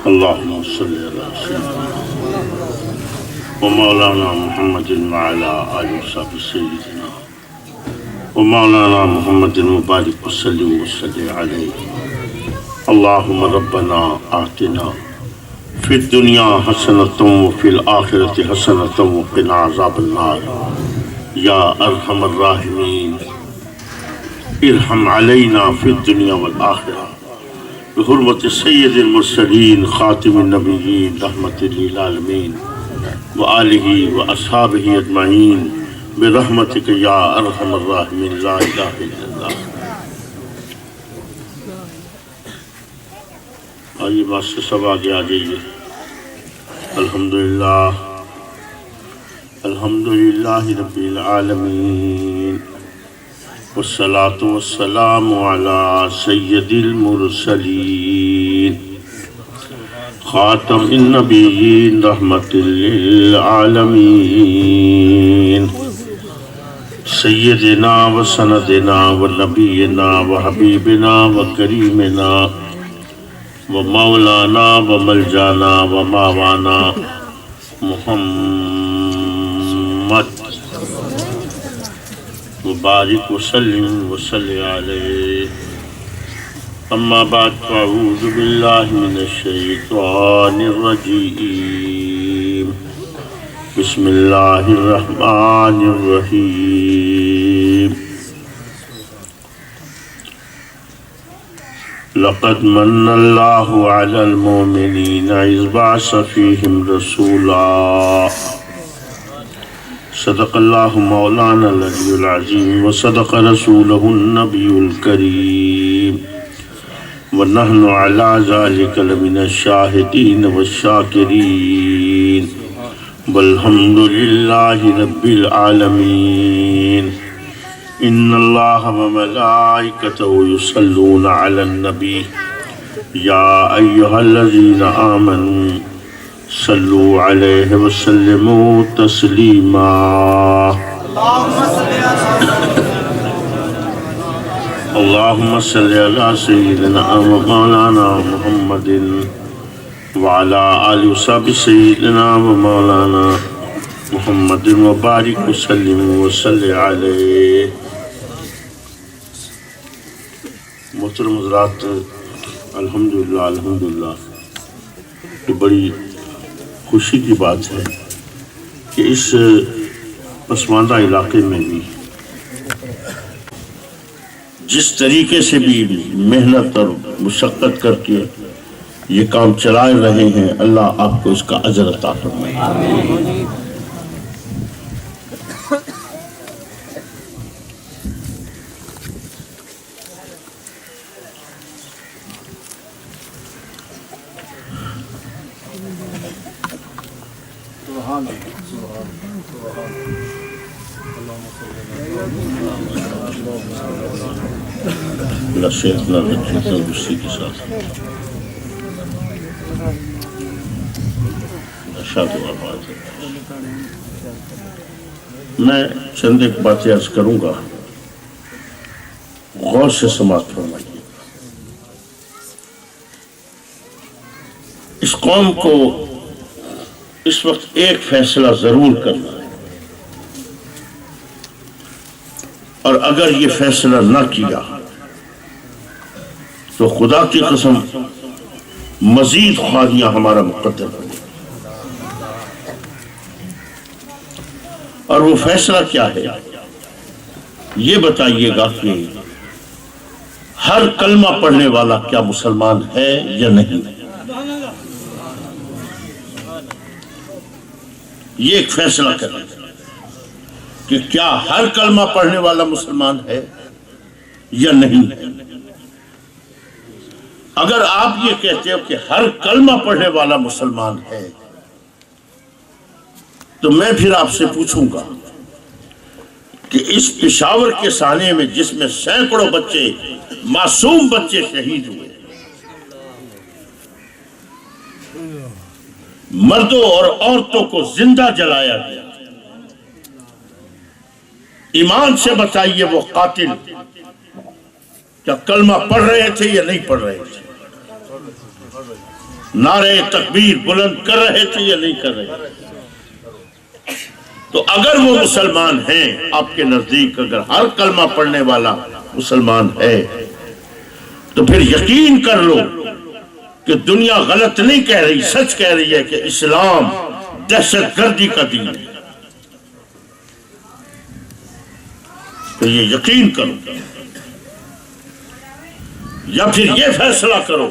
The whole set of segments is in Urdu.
اللهم صل على سيدنا ومولانا محمد وعلى آله وصحبه سيدنا ومولانا محمد مبارك وسلم وسلم عليه اللهم ربنا آتنا في الدنيا حسنة وفي الآخرة حسنة وقنا عذاب النار يا أرحم الراحمين ارحم علينا في الدنيا والآخرة بحرمة سيد المرسلين خاتم النبيين رحمة للعالمين وآله وأصحابه أجمعين برحمتك يا أرحم الراحمين لا إله إلا الله. آئیے بات سے سب آگے آ جائیے. الحمدللہ الحمدللہ رب العالمین والصلاة والسلام على سید المرسلین خاتم النبیین رحمت للعالمین سیدنا و سندنا و نبینا و حبیبنا و کریمنا و مولانا و ملجانا و ماوانا محمد مبارک وسلم وسلم علیہ. اما بعد فاعوذ باللہ من الشیطان الرجیم بسم اللہ الرحمن الرحیم. لقد من اللہ علی المؤمنین اذ بعث فیہم رسولا. صدق اللہ مولانا العلی العظیم وصدق رسولہ النبی الکریم ونحن علی ذلک لمن الشاہدین والشاکرین والحمد للہ رب العالمین. ان اللہ وملائکتہ یصلون علی النبی یا ایہا الذین آمنوا صلوا علیہ وسلموا تسلیما. اللہم صل علی سیدنا ومولانا محمد وعلی آلہ وصحبہ سیدنا ومولانا محمد وبارک وسلم وسلم علیہ. محترم حضرات، الحمدللہ یہ بڑی خوشی کی بات ہے کہ اس پسماندہ علاقے میں بھی جس طریقے سے بھی محنت اور مشقت کر کے یہ کام چلائے رہے ہیں، اللہ آپ کو اس کا اجر عطا فرمائے. اللہ شیخ نہ رکھے تندرستی کے ساتھ شاد و آباد. میں چند ایک باتیں عرض کروں گا، غور سے سماعت فرمائیے. اس قوم کو اس وقت ایک فیصلہ ضرور کرنا ہے، اور اگر یہ فیصلہ نہ کیا تو خدا کی قسم مزید خواریاں ہمارا مقدر بنے. اور وہ فیصلہ کیا ہے یہ بتائیے گا کہ ہر کلمہ پڑھنے والا کیا مسلمان ہے یا نہیں. یہ ایک فیصلہ کریں کہ کیا ہر کلمہ پڑھنے والا مسلمان ہے یا نہیں. اگر آپ یہ کہتے ہو کہ ہر کلمہ پڑھنے والا مسلمان ہے تو میں پھر آپ سے پوچھوں گا کہ اس پشاور کے سانے میں جس میں سینکڑوں بچے، معصوم بچے شہید ہوئے، مردوں اور عورتوں کو زندہ جلایا گیا، ایمان سے بتائیے وہ قاتل کیا کلمہ پڑھ رہے تھے یا نہیں پڑھ رہے تھے؟ نعرے تکبیر بلند کر رہے تھے یا نہیں کر رہے؟ تو اگر وہ مسلمان ہیں آپ کے نزدیک، اگر ہر کلمہ پڑھنے والا مسلمان ہے تو پھر یقین کر لو کہ دنیا غلط نہیں کہہ رہی، سچ کہہ رہی ہے کہ اسلام دہشت گردی کا دین ہے۔ تو یہ یقین کرو، یا پھر یہ فیصلہ کرو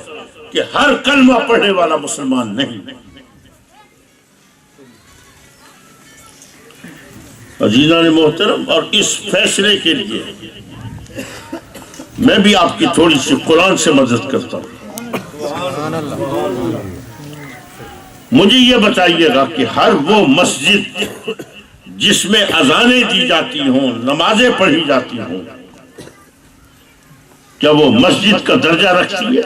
کہ ہر کلمہ پڑھنے والا مسلمان نہیں۔ عزیزان محترم، اور اس فیصلے کے لیے میں بھی آپ کی تھوڑی سی قرآن سے مدد کرتا ہوں۔ مجھے یہ بتائیے گا کہ ہر وہ مسجد جس میں اذانیں دی جاتی ہوں، نمازیں پڑھی جاتی ہوں، کیا وہ مسجد کا درجہ رکھتی ہے؟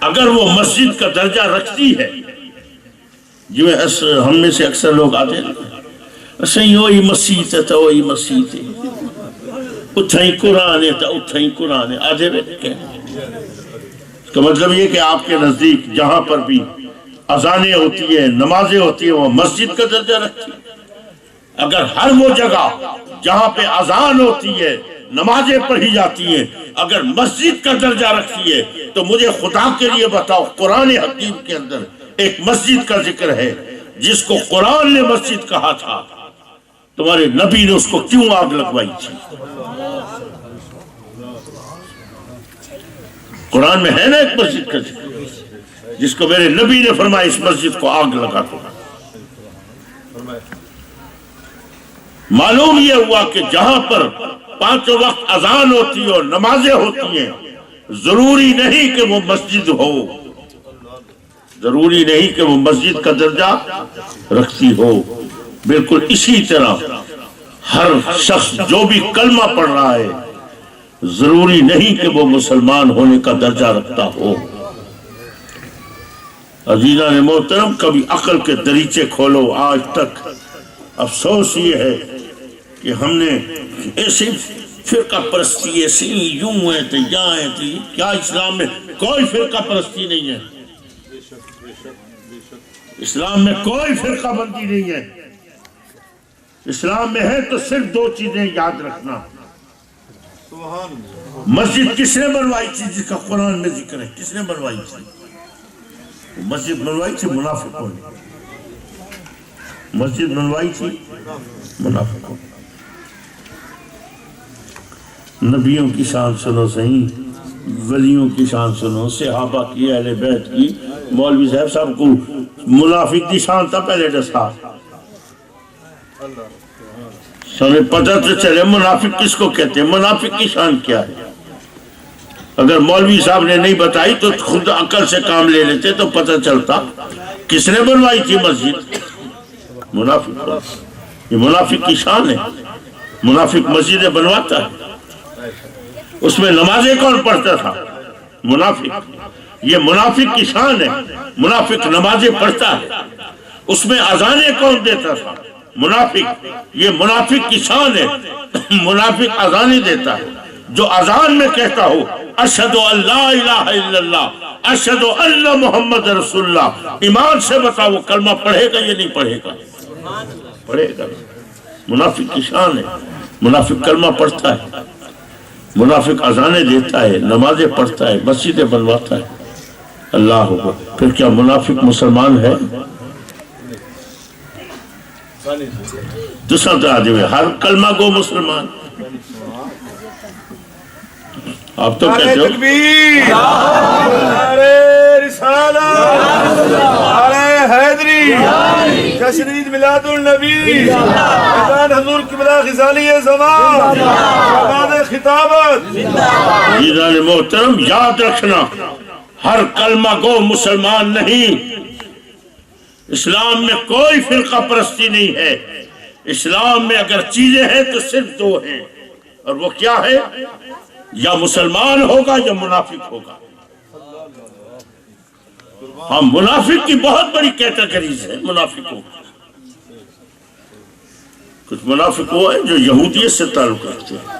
اگر وہ مسجد کا درجہ رکھتی ہے، جو ہم میں سے اکثر لوگ آتے ہیں، اسیں وہی مسجد ہے تو وہی مسجد ہے، اتھائی قرآن ہے تو اتھائی قرآن ہے، آدھے بیٹھ کے۔ اس کا مطلب یہ کہ آپ کے نزدیک جہاں پر بھی اذانیں ہوتی ہیں، نمازیں ہوتی ہیں، وہ مسجد کا درجہ رکھتی ہے۔ اگر ہر وہ جگہ جہاں پہ اذان ہوتی ہے، نمازیں پڑھی جاتی ہیں، اگر مسجد کا درجہ رکھتی ہے، تو مجھے خدا کے لیے بتاؤ، قرآن حکیم کے اندر ایک مسجد کا ذکر ہے جس کو قرآن نے مسجد کہا تھا، تمہارے نبی نے اس کو کیوں آگ لگوائی تھی؟ قرآن میں ہے نا ایک مسجد کا ذکر جس کو میرے نبی نے فرمایا اس مسجد کو آگ لگا دو۔ معلوم یہ ہوا کہ جہاں پر 5 وقت اذان ہوتی ہے اور نمازیں ہوتی ہیں، ضروری نہیں کہ وہ مسجد ہو، ضروری نہیں کہ وہ مسجد کا درجہ رکھتی ہو۔ بالکل اسی طرح ہر شخص جو بھی کلمہ پڑھ رہا ہے، ضروری نہیں کہ وہ مسلمان ہونے کا درجہ رکھتا ہو۔ عزیزان محترم، کبھی عقل کے دریچے کھولو۔ آج تک افسوس یہ ہے کہ ہم نے ایسی فرقہ پرستی، ایسی یوں ہے تو یہاں ہے تو کیا اسلام میں کوئی فرقہ پرستی نہیں ہے؟ اسلام میں کوئی فرقہ بندی نہیں ہے۔ اسلام میں ہے تو صرف 2 چیزیں یاد رکھنا۔ مسجد کس نے بنوائی تھی جس کا قرآن میں ذکر ہے؟ کس نے بنوائی تھی؟ مسجد بنوائی تھی منافقوں نے۔ مسجد بنوائی تھی منافقوں نے۔ نبیوں کی شان سنو صحیح، ولیوں کی شان سنو، صحابہ کی، اہل بیت کی۔ مولوی صاحب کو منافق کی شان تھا پہلے دسا، ہمیں پتہ تو چلے منافق کس کو کہتے ہیں، منافق کی شان کیا ہے۔ اگر مولوی صاحب نے نہیں بتائی تو خود عقل سے کام لے لیتے تو پتہ چلتا۔ کس نے بنوائی تھی مسجد؟ منافق۔ یہ منافق کی شان ہے۔ منافق مسجدیں بنواتا ہے۔ اس میں نمازیں کون پڑھتا تھا؟ منافق۔ یہ منافق کی شان ہے۔ منافق نمازیں پڑھتا ہے۔ اس میں اذانیں کون دیتا تھا؟ منافق۔ یہ منافق کی شان ہے۔ منافق اذانیں دیتا ہے۔ جو اذان میں کہتا ہو اشہد ان لا الہ الا اللہ، اشہد ان محمد رسول اللہ، ایمان سے بتا وہ کلمہ پڑھے گا یا نہیں پڑھے گا؟ پڑھے گا۔ منافق کی شان ہے۔ منافق کلمہ پڑھتا ہے، منافق اذانیں دیتا ہے، نمازیں پڑھتا ہے، مسجدیں بنواتا ہے۔ اللہ اکبر۔ پھر کیا منافق مسلمان ہے؟ دوسرا تو آدمی ہر کلمہ گو مسلمان۔ آپ تو کہتے ہو نعرے رسالت، نعرے حیدری، جشن عید میلاد النبی، اذان حضور قبلہ غزالی زمان، اذان خطابت۔ عزیزان محترم، یاد رکھنا ہر کلمہ گو مسلمان نہیں۔ اسلام میں کوئی فرقہ پرستی نہیں ہے۔ اسلام میں اگر چیزیں ہیں تو صرف 2 ہیں، اور وہ کیا ہے؟ یا مسلمان ہوگا یا منافق ہوگا۔ ہم منافق کی بہت بڑی کیٹیگریز ہے منافقوں۔ کچھ منافق وہ ہیں جو یہودیت سے تعلق رکھتے ہیں،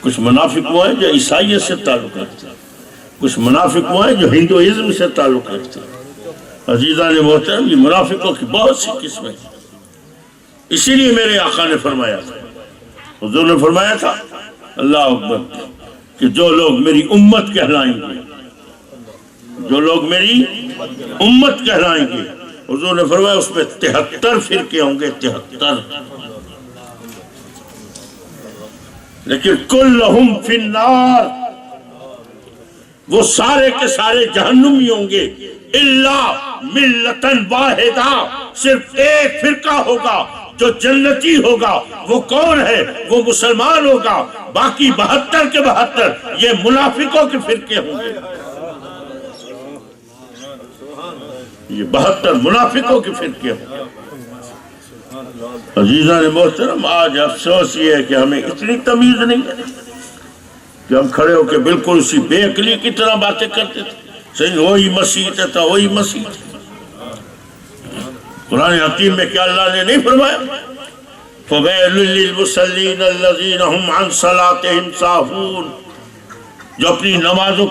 کچھ منافق وہ ہیں جو عیسائیت سے تعلق رکھتے ہیں، کچھ منافق وہ ہیں جو ہندوازم سے تعلق رکھتے ہیں۔ عزیزان محترم، یہ منافقوں کی بہت سی قسمیں ہیں۔ اسی لیے میرے آقا نے فرمایا تھا، حضور نے فرمایا تھا اللہ اکبر، کہ جو لوگ میری امت کہلائیں گے، جو لوگ میری امت کہلائیں گے، حضور نے فرمایا اس میں 73 فرقے ہوں گے، 73، لیکن کلہم فی النار، وہ سارے کے سارے جہنمی ہوں گے، الا ملتن واحدہ، صرف ایک فرقہ ہوگا جو جنتی ہوگا۔ وہ کون ہے؟ وہ مسلمان ہوگا، باقی 72 کے 72 یہ منافقوں کے فرقے ہوں گے، یہ 72 منافقوں کے فرقے ہوں گے۔ عزیزان محترم، آج افسوس یہ ہے کہ ہمیں اتنی تمیز نہیں ہے کہ ہم کھڑے ہو کے بالکل اسی بے عقلی کی طرح باتیں کرتے تھے، صحیح وہی مسیح تھا، وہی مسیح تھا۔ قرآن حکیم میں کیا اللہ نے نہیں فرمایا فَوَيْلٌ لِّلْمُصَلِّينَ الَّذِينَ هُمْ عَنْ صَلَاتِهِمْ سَاهُونَ، جو اپنی نمازوں